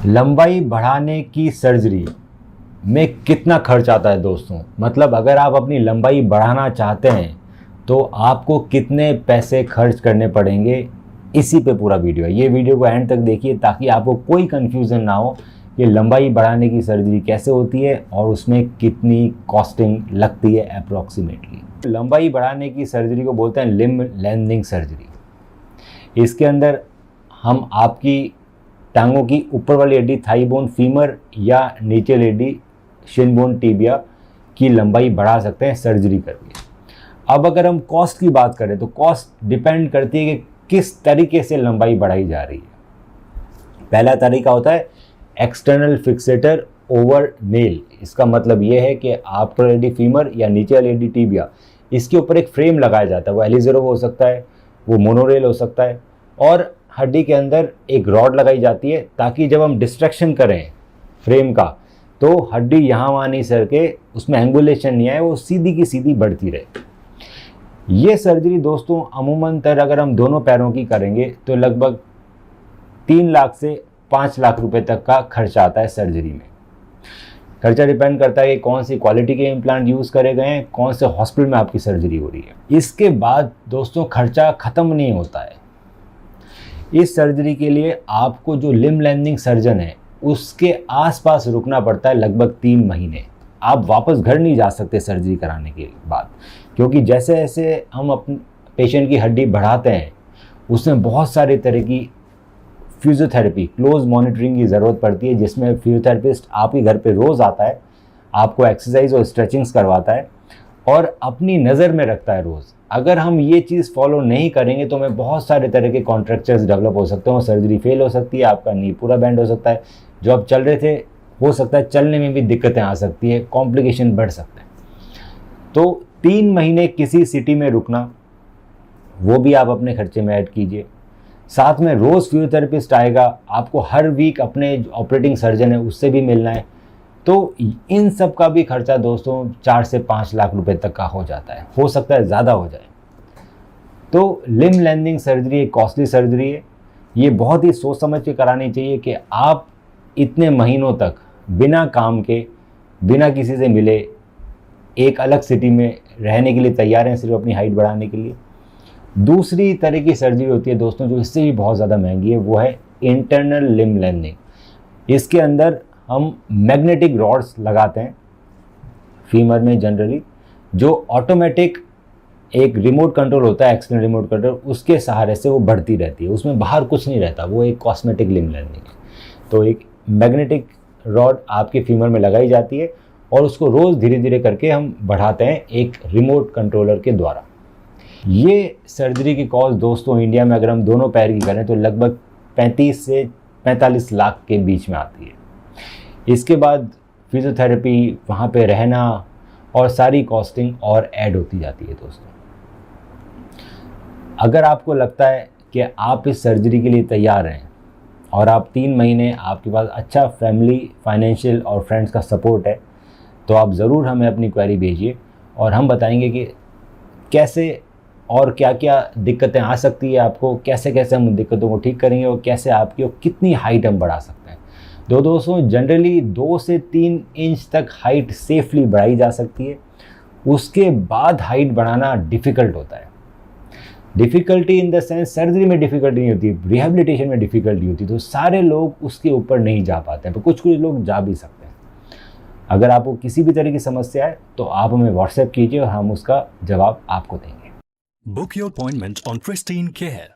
लंबाई बढ़ाने की सर्जरी में कितना खर्च आता है दोस्तों? मतलब अगर आप अपनी लंबाई बढ़ाना चाहते हैं तो आपको कितने पैसे खर्च करने पड़ेंगे, इसी पे पूरा वीडियो है। ये वीडियो को एंड तक देखिए ताकि आपको कोई कंफ्यूजन ना हो कि लंबाई बढ़ाने की सर्जरी कैसे होती है और उसमें कितनी कॉस्टिंग लगती है अप्रॉक्सीमेटली। लंबाई बढ़ाने की सर्जरी को बोलते हैं लिम्ब लेंथनिंग सर्जरी। इसके अंदर हम आपकी टांगों की ऊपर वाली हड्डी थाई बोन फीमर या नीचे वाली हड्डी शिन बोन टिबिया की लंबाई बढ़ा सकते हैं सर्जरी करके। अब अगर हम कॉस्ट की बात करें तो कॉस्ट डिपेंड करती है कि किस तरीके से लंबाई बढ़ाई जा रही है। पहला तरीका होता है एक्सटर्नल फिक्सेटर ओवर नेल। इसका मतलब ये है कि आपको हड्डी फीमर या नीचे वाली हड्डी टिबिया, इसके ऊपर एक फ्रेम लगाया जाता है। वो एलिजेरो हो सकता है, वो मोनोरेल हो सकता है, और हड्डी के अंदर एक रॉड लगाई जाती है ताकि जब हम डिस्ट्रैक्शन करें फ्रेम का तो हड्डी यहाँ वहाँ नहीं सर के, उसमें एंगुलेशन नहीं आए, वो सीधी की सीधी बढ़ती रहे। ये सर्जरी दोस्तों अमूमन तर अगर हम दोनों पैरों की करेंगे तो लगभग 3 लाख से 5 लाख रुपए तक का खर्चा आता है सर्जरी में। खर्चा डिपेंड करता है कि कौन सी क्वालिटी के इम्प्लांट यूज़ करे गए हैं, कौन से हॉस्पिटल में आपकी सर्जरी हो रही है। इसके बाद दोस्तों खर्चा ख़त्म नहीं होता है। इस सर्जरी के लिए आपको जो लिम्ब लेंथनिंग सर्जन है उसके आसपास रुकना पड़ता है लगभग 3 महीने। आप वापस घर नहीं जा सकते सर्जरी कराने के बाद, क्योंकि जैसे जैसे हम अपने पेशेंट की हड्डी बढ़ाते हैं उसमें बहुत सारे तरह की फिजियोथेरेपी क्लोज मॉनिटरिंग की ज़रूरत पड़ती है, जिसमें फिजियोथेरेपिस्ट आपके घर पे रोज़ आता है, आपको एक्सरसाइज और स्ट्रेचिंग्स करवाता है और अपनी नज़र में रखता है रोज़। अगर हम ये चीज़ फॉलो नहीं करेंगे तो हमें बहुत सारे तरह के कॉन्ट्रैक्चर्स डेवलप हो सकते हैं और सर्जरी फेल हो सकती है, आपका नी पूरा बैंड हो सकता है, जो आप चल रहे थे हो सकता है चलने में भी दिक्कतें आ सकती है, कॉम्प्लिकेशन बढ़ सकते हैं। तो 3 महीने किसी सिटी में रुकना, वो भी आप अपने खर्चे में ऐड कीजिए। साथ में रोज़ फिजियोथेरेपिस्ट आएगा, आपको हर वीक अपने ऑपरेटिंग सर्जन है उससे भी मिलना है, तो इन सब का भी खर्चा दोस्तों 4 से 5 लाख रुपए तक का हो जाता है, हो सकता है ज़्यादा हो जाए। तो लिम्ब लेंथनिंग सर्जरी एक कॉस्टली सर्जरी है। ये बहुत ही सोच समझ के करानी चाहिए कि आप इतने महीनों तक बिना काम के, बिना किसी से मिले, एक अलग सिटी में रहने के लिए तैयार हैं सिर्फ अपनी हाइट बढ़ाने के लिए। दूसरी तरह की सर्जरी होती है दोस्तों जो इससे भी बहुत ज़्यादा महंगी है, वो है इंटरनल लिम्ब लेंथनिंग। इसके अंदर हम मैग्नेटिक रॉड्स लगाते हैं फीमर में जनरली, जो ऑटोमेटिक एक रिमोट कंट्रोल होता है, एक्सटर्नल रिमोट कंट्रोल, उसके सहारे से वो बढ़ती रहती है, उसमें बाहर कुछ नहीं रहता, वो एक कॉस्मेटिक लिम्ब लेंथनिंग है। तो एक मैग्नेटिक रॉड आपके फीमर में लगाई जाती है और उसको रोज़ धीरे धीरे करके हम बढ़ाते हैं एक रिमोट कंट्रोलर के द्वारा। ये सर्जरी की कॉस्ट दोस्तों इंडिया में अगर हम दोनों पैर की करें तो लगभग 35 से 45 लाख के बीच में आती है। इसके बाद फिजियोथेरेपी, वहाँ पे रहना और सारी कॉस्टिंग और ऐड होती जाती है दोस्तों। अगर आपको लगता है कि आप इस सर्जरी के लिए तैयार हैं और आप 3 महीने आपके पास अच्छा फैमिली, फाइनेंशियल और फ्रेंड्स का सपोर्ट है, तो आप ज़रूर हमें अपनी क्वेरी भेजिए और हम बताएंगे कि कैसे और क्या क्या दिक्कतें आ सकती है आपको, कैसे कैसे हम दिक्कतों को ठीक करेंगे और कैसे आपकी और कितनी हाइट हम बढ़ा सकते हैं। दोस्तों जनरली 2 से 3 इंच तक हाइट सेफली बढ़ाई जा सकती है, उसके बाद हाइट बढ़ाना डिफ़िकल्ट होता है। Difficulty in the sense surgery में डिफ़िकल्टी नहीं होती, रिहेबिलिटेशन में डिफ़िकल्टी होती है, तो सारे लोग उसके ऊपर नहीं जा पाते हैं, पर कुछ लोग जा भी सकते हैं। अगर आपको किसी भी तरह की समस्या है तो आप हमें व्हाट्सएप कीजिए और हम उसका जवाब आपको देंगे। Book your appointment on Pristine Care.